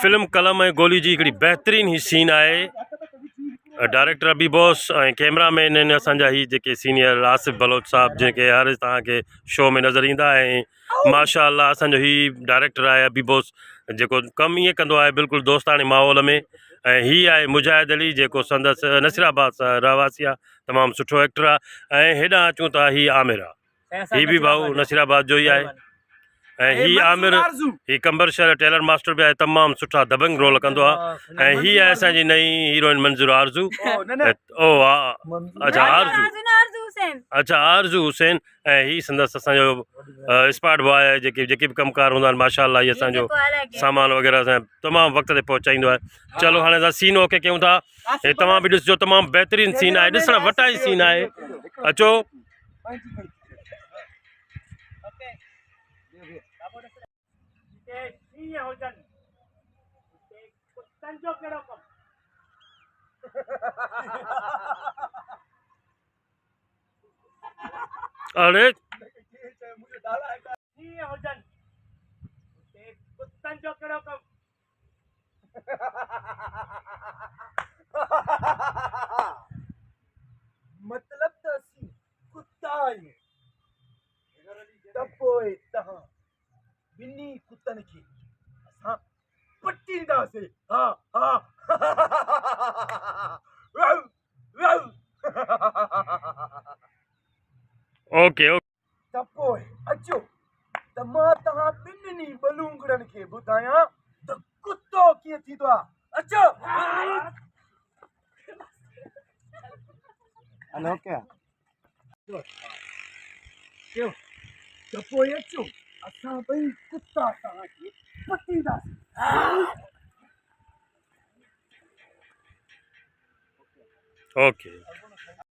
Film कलम ऐं गोली जी हिकिड़ी बहितरीन ही सीन आहे। डायरेक्टर अबी बोस ऐं कैमरामैन आहिनि असांजा ही जेके सीनियर आसिफ बलोच साहब जेके हर तव्हांखे शो में नज़र ईंदा ऐं माशा अल्लाह असांजो ही डायरेक्टर आहे अबी बोस जेको कमु ईअं कंदो आहे बिल्कुलु दोस्ताणे माहौल में। ऐं हीअ आहे मुजाहिद अली जेको संदसि नसीराबाद सां रहवासी आहे, तमामु सुठो एक्टर आहे। ऐं हेॾां अचूं था ही आमिर आहे, हीअ बि भाऊ नसीराबाद जो ई आहे। ऐं ही आमिर ही कंबरशहर टेलर मास्टर भी आहे, तमामु सुठा दबंग रोल कंदो आहे। ऐं हीअ आहे असांजी नई हीरोइन मंज़ूर आरज़ू। ओ हा, अच्छा आरज़ू, अच्छा आरज़ू हुसैन। ऐं ही संदसि असांजो स्पॉट बॉय आहे, जेके बि कमकार हूंदा आहिनि माशाअल्लाह हीअ असांजो सामान वग़ैरह असां तमामु वक़्त ते पहुचाईंदो आहे। चलो हाणे असां सीन ओके कयूं था। हे तव्हां बि ॾिसिजो, तमामु बहितरीनु सीन आहे, ॾिसण वटा ई सीन आहे। अचो अरे मतलब त असीं कुत्ता आहियूं, त पोइ तव्हां ॿिन्ही कुतनि खे असां पटींदासीं। हा हा ओके ओके त पोइ अचो त मां तव्हां ॿिन्हिनि बलूंगड़नि खे ॿुधायां त कुतो कीअं थींदो आहे। अचो हलो क्या त पोइ अचो असां ॿई कुता तव्हांखे पटींदासीं। ओके।